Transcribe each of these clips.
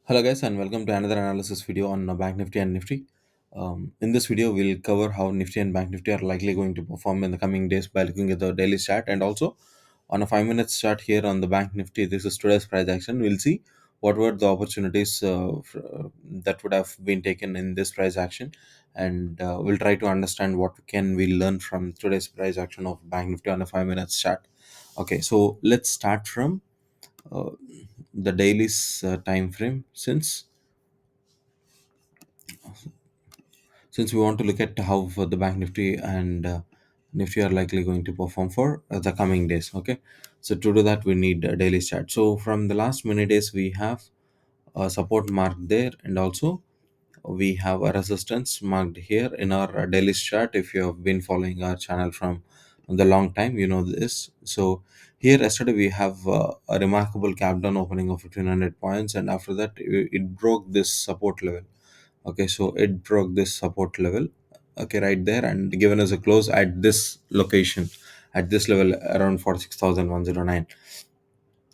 Hello guys and welcome to another analysis video on Bank Nifty and Nifty. In this video, we'll cover how Nifty and Bank Nifty are likely going to perform in the coming days by looking at the daily chart and also on a 5 minute chart here on the Bank Nifty. This is today's price action. We'll see what were the opportunities that would have been taken in this price action, and we'll try to understand what can we learn from today's price action of Bank Nifty on a 5 minute chart. Okay, so let's start from uh, the daily's time frame since we want to look at how the bank nifty and nifty are likely going to perform for the coming days. Okay, so to do that we need a daily chart. So from the last many days we have a support marked there, and also we have a resistance marked here in our daily chart. If you have been following our channel from the long time, you know this. So here yesterday we have a remarkable gap down opening of 1500 points, and after that it broke this support level. Okay, so it broke this support level, okay, right there, and given us a close at this location, at this level around 46,109.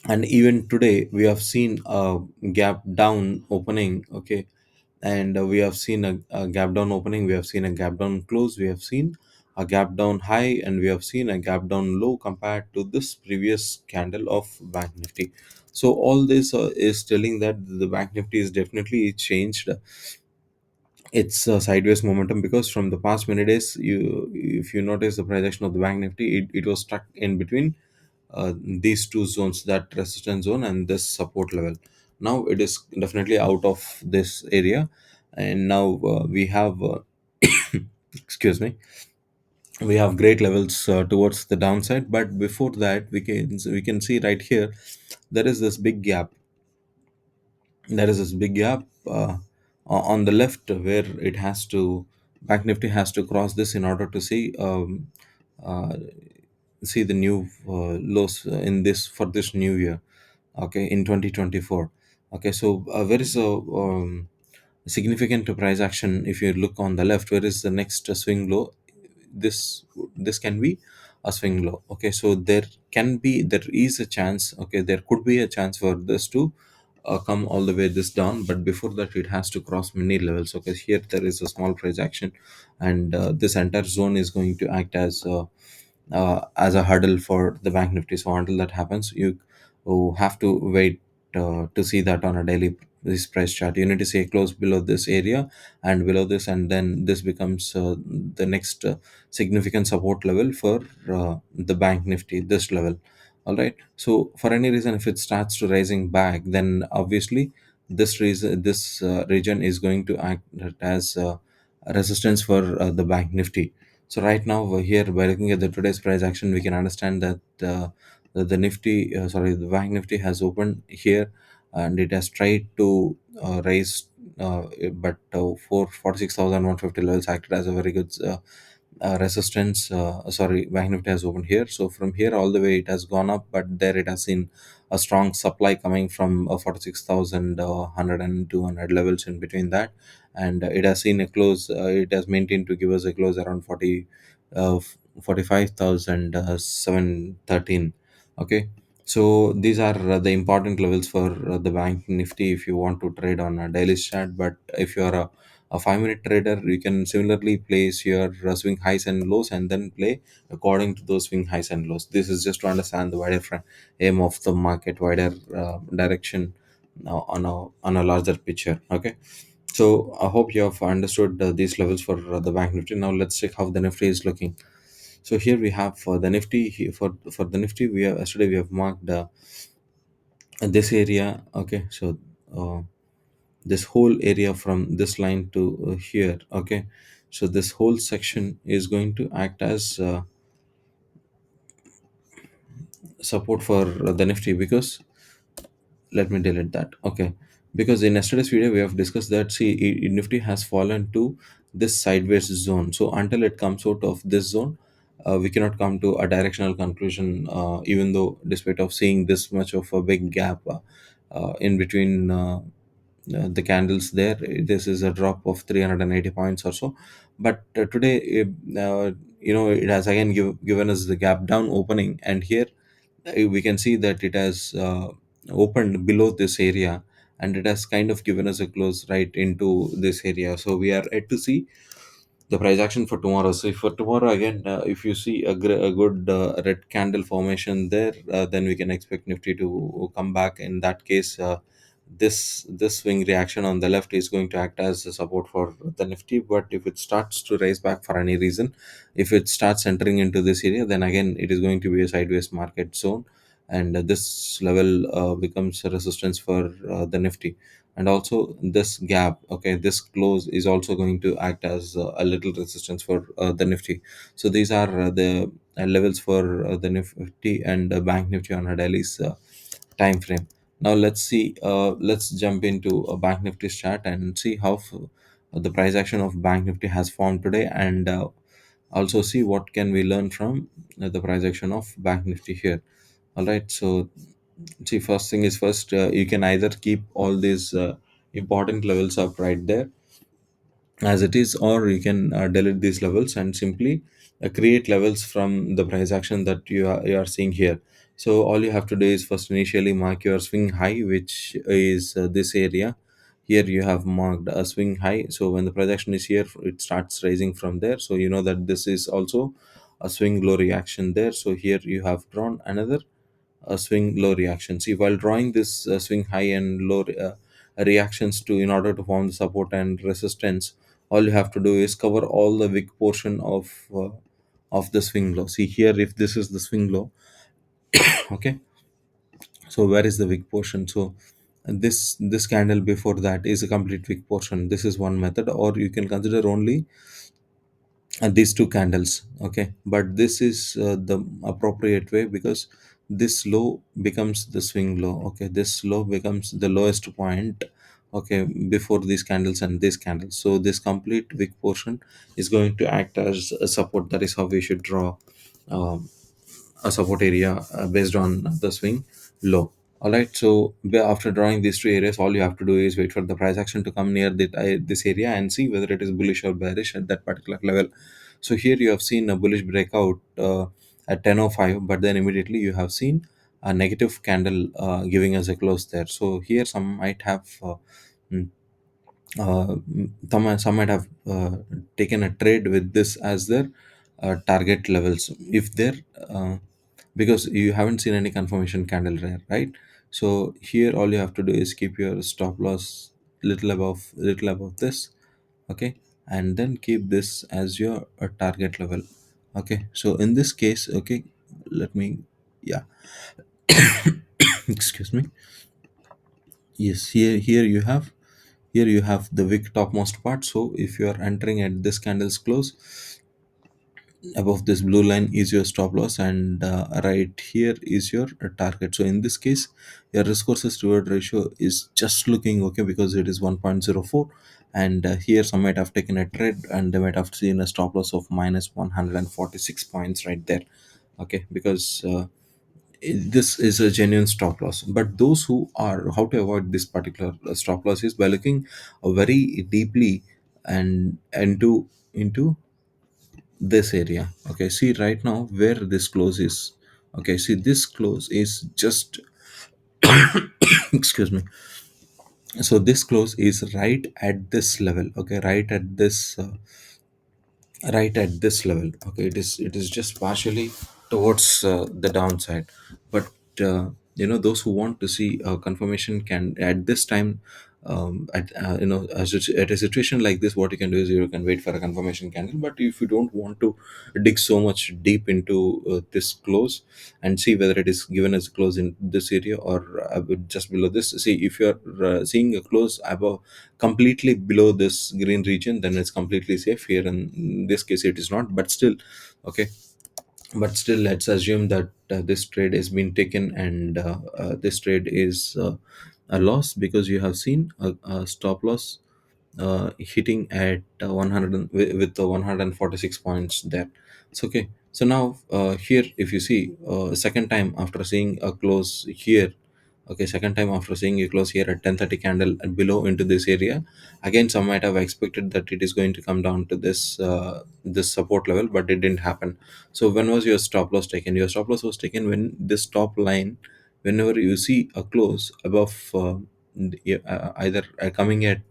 And even today we have seen a gap down opening. Okay, and we have seen a gap down opening, we have seen a gap down close, we have seen a gap down high, and we have seen a gap down low compared to this previous candle of bank nifty. So all this is telling that the bank nifty is definitely changed its sideways momentum, because from the past many days, you if you notice the projection of the bank nifty, it was stuck in between these two zones, that resistance zone and this support level. Now it is definitely out of this area, and now we have excuse me, we have great levels towards the downside. But before that, we can see right here there is this big gap. There is this big gap on the left, where it has to bank nifty has to cross this in order to uh, see the new lows in this for this new year, okay, in 2024. Okay, so where is a significant price action? If you look on the left, where is the next swing low? This can be a swing low. Okay, so there is a chance, okay, there could be a chance for this to come all the way this down, but before that it has to cross many levels. Okay, here there is a small price action, and this entire zone is going to act as a hurdle for the bank nifty. So until that happens, you have to wait to see that on a daily this price chart. You need to see a close below this area and below this, and then this becomes the next significant support level for the bank nifty, this level. All right, so for any reason, if it starts to rising back, then obviously this region is going to act as a resistance for the bank nifty. So right now over here, by looking at the today's price action, we can understand that the nifty, the bank nifty has opened here, and it has tried to raise, but for 46,150 levels acted as a very good resistance. Bank nifty has opened here, so from here all the way it has gone up, but there it has seen a strong supply coming from 46,100 and 200 levels in between that, and it has seen a close. It has maintained to give us a close around 45,713. Okay, so these are the important levels for the bank nifty if you want to trade on a daily chart. But if you are a 5 minute trader, you can similarly place your swing highs and lows and then play according to those swing highs and lows. This is just to understand the wider aim of the market, wider direction on a larger picture. Okay, so I hope you have understood these levels for the bank nifty. Now let's check how the nifty is looking. So here we have for the nifty, for the nifty, we have yesterday we have marked this area. Okay, so uh, this whole area from this line to here. Okay, so this whole section is going to act as support for the nifty, because let me delete that. Okay, because in yesterday's video we have discussed that, see, nifty has fallen to this sideways zone. So until it comes out of this zone, we cannot come to a directional conclusion, even though despite of seeing this much of a big gap in between the candles there. This is a drop of 380 points or so. But today, it has again given us the gap down opening, and here we can see that it has opened below this area, and it has kind of given us a close right into this area. So we are yet to see the price action for tomorrow. So if for tomorrow again, if you see a good red candle formation there, then we can expect Nifty to come back. In that case, this swing reaction on the left is going to act as a support for the Nifty. But if it starts to rise back for any reason, if it starts entering into this area, then again it is going to be a sideways market zone, and this level becomes a resistance for the Nifty. And also this gap, okay, this close is also going to act as a little resistance for the Nifty. So these are the levels for the Nifty and Bank Nifty on a daily time frame. Now let's see, let's jump into a Bank Nifty chart and see how the price action of Bank Nifty has formed today, and also see what can we learn from the price action of Bank Nifty here. All right, so see, first thing is first, you can either keep all these important levels up right there as it is, or you can delete these levels and simply create levels from the price action that you are seeing here. So all you have to do is first initially mark your swing high, which is this area. Here you have marked a swing high, so when the price action is here, it starts rising from there, so you know that this is also a swing low reaction there. So here you have drawn another swing low reaction. See, while drawing this swing high and low reactions to in order to form the support and resistance, all you have to do is cover all the wick portion of the swing low. See here, if this is the swing low, okay, so where is the wick portion? So this candle before that is a complete wick portion. This is one method, or you can consider only these two candles, okay, but this is the appropriate way, because this low becomes the swing low, okay, this low becomes the lowest point, okay, before these candles and these candles. So this complete wick portion is going to act as a support. That is how we should draw um, a support area based on the swing low. All right, so after drawing these two areas, all you have to do is wait for the price action to come near this area and see whether it is bullish or bearish at that particular level. So here you have seen a bullish breakout at 10:05, but then immediately you have seen a negative candle giving us a close there. So here some might have mm, some might have taken a trade with this as their target levels, if they're because you haven't seen any confirmation candle there, right? So here all you have to do is keep your stop loss little above this, okay, and then keep this as your target level. Okay, so in this case, okay, let me, yeah, excuse me. Yes, here you have the wick topmost part. So if you are entering at this candle's close, above this blue line is your stop loss, and right here is your target. So in this case, your risk versus reward ratio is just looking okay, because it is 1.04, and here some might have taken a trade and they might have seen a stop loss of minus 146 points right there, okay, because this is a genuine stop loss. But those who are, how to avoid this particular stop loss is by looking very deeply and into this area. Okay, see right now where this close is. Okay, see this close is just excuse me. So this close is right at this level, okay, right at this level, okay, it is just partially towards the downside. But those who want to see confirmation can at this time, at a situation like this, what you can do is you can wait for a confirmation candle. But if you don't want to dig so much deep into this close and see whether it is given as a close in this area or just below this, see if you're seeing a close above, completely below this green region, then it's completely safe. Here in this case it is not, but still, okay, but still let's assume that this trade has been taken, and this trade is a loss, because you have seen a stop loss hitting at 100 with the 146 points there. So okay, so now here if you see second time after seeing a close here, okay, second time after seeing a close here at 10:30 candle and below into this area, again some might have expected that it is going to come down to this support level, but it didn't happen. So when was your stop loss taken? Your stop loss was taken when this top line, whenever you see a close above either coming at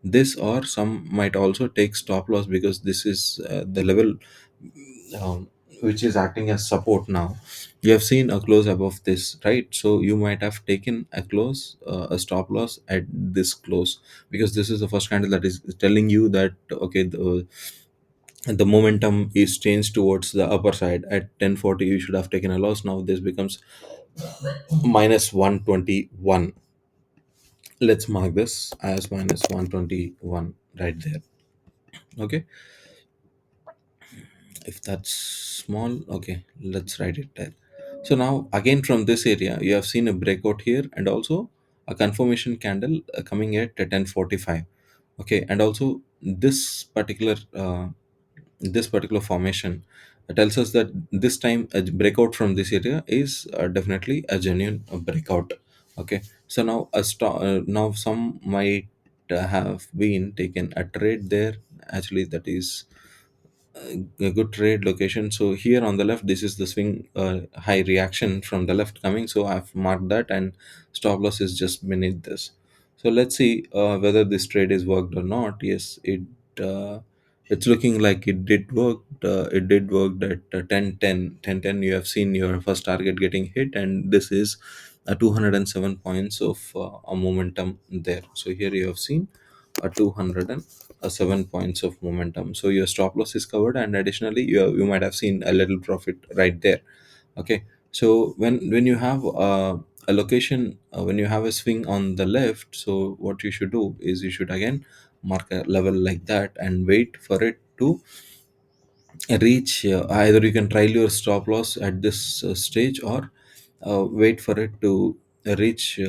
this, or some might also take stop loss, because this is the level um, which is acting as support. Now you have seen a close above this, right? So you might have taken a close, a stop loss at this close, because this is the first candle that is telling you that okay, the momentum is changed towards the upper side. At 10:40 you should have taken a loss. Now this becomes minus 121. Let's mark this as minus 121 right there. Okay, if that's small, okay, let's write it there. So now again from this area you have seen a breakout here, and also a confirmation candle coming at 10:45. Okay, and also this particular formation tells us that this time a breakout from this area is definitely a genuine breakout. Okay, so now now some might have been taken a trade there. Actually, that is a good trade location. So here on the left, this is the swing high reaction from the left coming, so I've marked that, and stop loss is just beneath this. So let's see whether this trade is worked or not. Yes, uh, it's looking like it did work at 10 10 you have seen your first target getting hit, and this is 207 points of a momentum there. So here you have seen a 207 points of momentum. So your stop loss is covered, and additionally you might have seen a little profit right there. Okay, so when you have a location, when you have a swing on the left, so what you should do is you should again mark a level like that and wait for it to reach. Either you can trial your stop loss at this stage, or wait for it to reach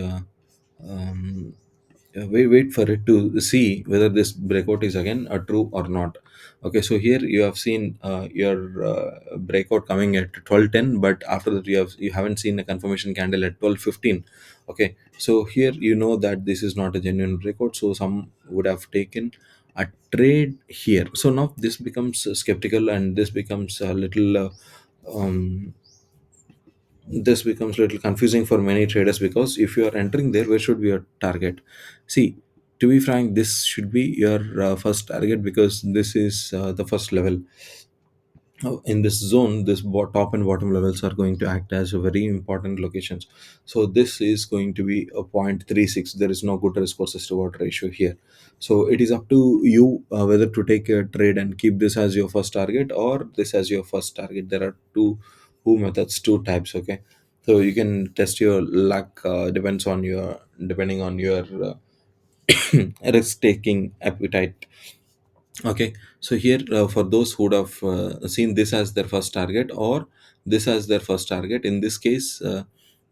wait for it to see whether this breakout is again a true or not. Okay, so here you have seen your breakout coming at 12:10, but after that you haven't seen a confirmation candle at 12:15. Okay, so here you know that this is not a genuine breakout, so some would have taken a trade here. So now this becomes skeptical, and this becomes a little um, this becomes a little confusing for many traders, because if you are entering there, where should be your target? See, to be frank, this should be your first target, because this is the first level. In this zone, this top and bottom levels are going to act as a very important locations. So this is going to be a 0.36. There is no good risk versus reward ratio here. So it is up to you whether to take a trade and keep this as your first target, or this as your first target. There are two methods, two types. Okay, so you can test your luck, depending on your risk taking appetite. Okay, so here for those who would have seen this as their first target, or this as their first target, in this case,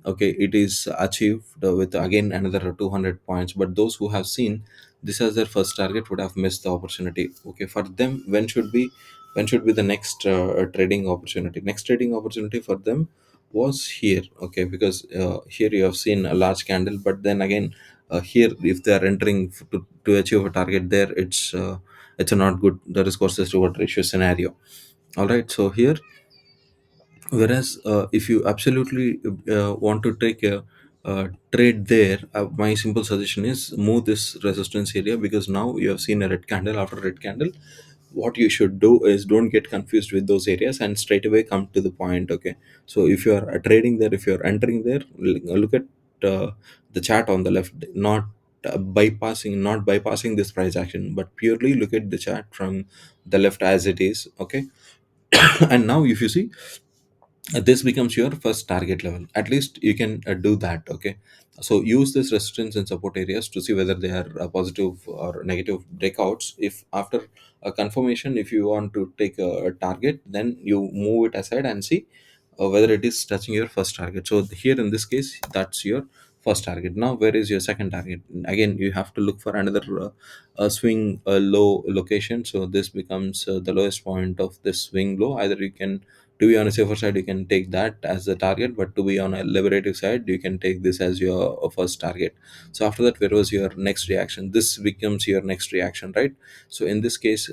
okay, it is achieved with again another 200 points. But those who have seen this as their first target would have missed the opportunity. Okay, for them, when should be the next trading opportunity? Next trading opportunity for them was here. Okay, because here you have seen a large candle, but then again, here if they are entering to achieve a target there, it's a not good the risk versus reward ratio scenario. All right, so here, whereas if you absolutely want to take a trade there, my simple suggestion is move this resistance area, because now you have seen a red candle after red candle. What you should do is don't get confused with those areas, and straight away come to the point. Okay, so if you are trading there, if you are entering there, look at the chart on the left, not bypassing this price action, but purely look at the chart from the left as it is. Okay, and now if you see, this becomes your first target level. At least you can do that. Okay, so use this resistance and support areas to see whether they are positive or negative breakouts. If after a confirmation, if you want to take a target, then you move it aside and see whether it is touching your first target. So here in this case, that's your first target. Now where is your second target? Again, you have to look for another swing low location. So this becomes the lowest point of this swing low. Either you can, to be on a safer side, you can take that as the target, but to be on a liberative side, you can take this as your first target. So after that, where was your next reaction? This becomes your next reaction, right? So in this case,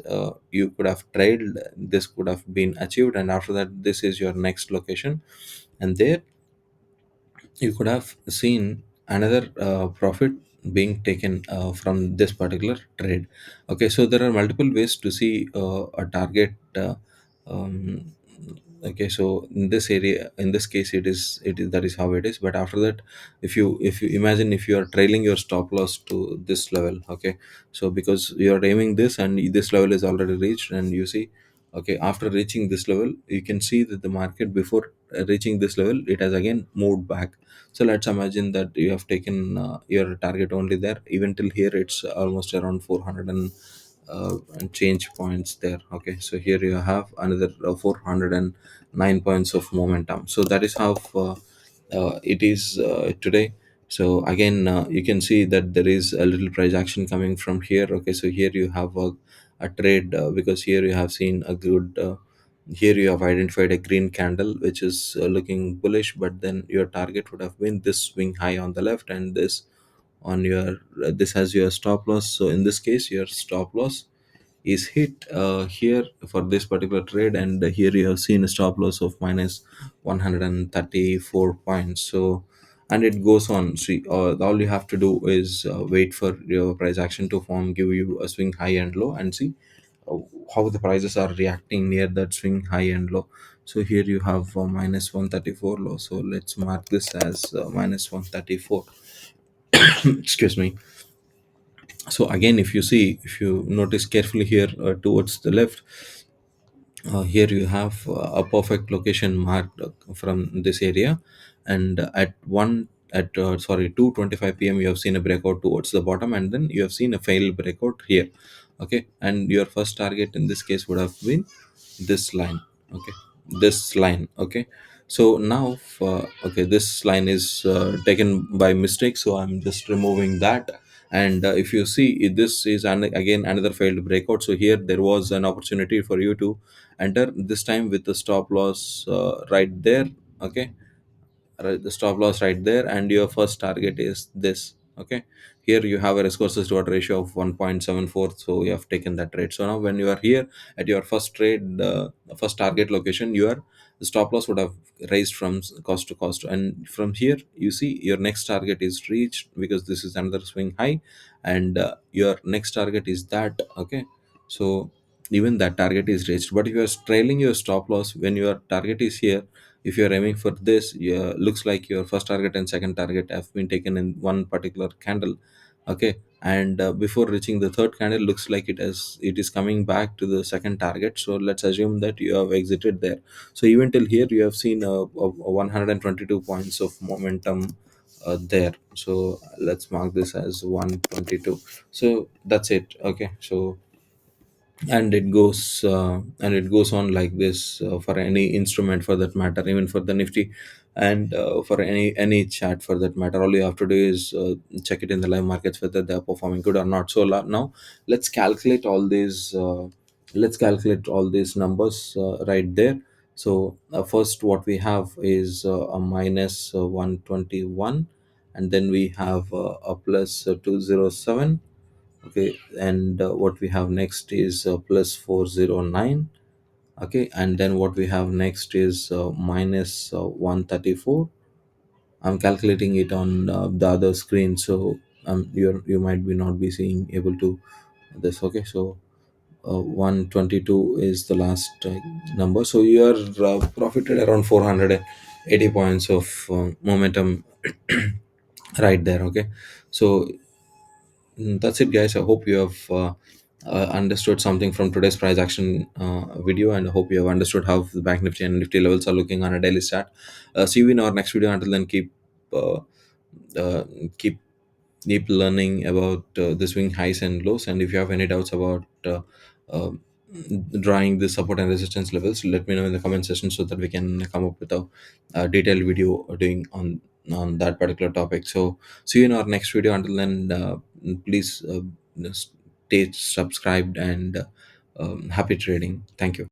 you could have trailed, this could have been achieved, and after that, this is your next location. And there you could have seen another profit being taken from this particular trade. Okay, so there are multiple ways to see a target. Um, okay, so in this area, in this case, it is that is how it is. But after that, if you imagine, if you are trailing your stop loss to this level, okay, so because you are aiming this and this level is already reached, and you see, okay, after reaching this level, you can see that the market before reaching this level, it has again moved back. So let's imagine that you have taken your target only there. Even till here, it's almost around 400 and change points there. Okay, so here you have another 409 points of momentum. So that is how it is today. So again, you can see that there is a little price action coming from here. Okay, so here you have a trade, because here you have seen a good here you have identified a green candle which is looking bullish, but then your target would have been this swing high on the left, and this on your this has your stop loss. So in this case, your stop loss is hit here for this particular trade, and here you have seen a stop loss of minus 134 points. So, and it goes on. See, all you have to do is wait for your price action to form, give you a swing high and low, and see uh, how the prices are reacting near that swing high and low. So here you have minus 134 low. So let's mark this as minus 134. Excuse me. So again, if you see, if you notice carefully here towards the left, here you have a perfect location marked from this area, and at 1 at sorry 2:25 p.m. you have seen a breakout towards the bottom, and then you have seen a failed breakout here. Okay, and your first target in this case would have been this line. Okay, this line. Okay, so now okay, this line is taken by mistake, so I'm just removing that. And if you see, this is again another failed breakout. So here there was an opportunity for you to enter, this time with the stop loss right there. Okay, right, the stop loss right there, and your first target is this. Okay, here you have a risk versus reward ratio of 1.74, so you have taken that trade. So now when you are here at your first trade, first target location, your stop loss would have raised from cost to cost, and from here you see your next target is reached, because this is another swing high, and your next target is that. Okay, so even that target is reached. But if you are trailing your stop loss when your target is here, if you're aiming for this, yeah, looks like your first target and second target have been taken in one particular candle. Okay, and before reaching the third candle, looks like it is coming back to the second target. So let's assume that you have exited there. So even till here you have seen a 122 points of momentum there. So let's mark this as 122. So that's it. Okay, so and it goes on like this for any instrument for that matter, even for the Nifty, and for any chart for that matter. All you have to do is check it in the live markets whether they are performing good or not. So now let's calculate all these numbers right there. So first what we have is a minus 121, and then we have a plus 207. Okay, and what we have next is plus 409. Okay, and then what we have next is minus 134. I'm calculating it on the other screen, so you might be not be seeing able to this. Okay, so 122 is the last number. So you are profited around 480 points of momentum right there. Okay, so that's it, guys. I hope you have understood something from today's price action video, and I hope you have understood how the Bank Nifty and Nifty levels are looking on a daily chart. See you in our next video. Until then, uh, uh, keep keep learning about the swing highs and lows. And if you have any doubts about uh, drawing the support and resistance levels, let me know in the comment section so that we can come up with a detailed video doing on that particular topic. So see you in our next video. Until then, please stay subscribed, and happy trading. Thank you.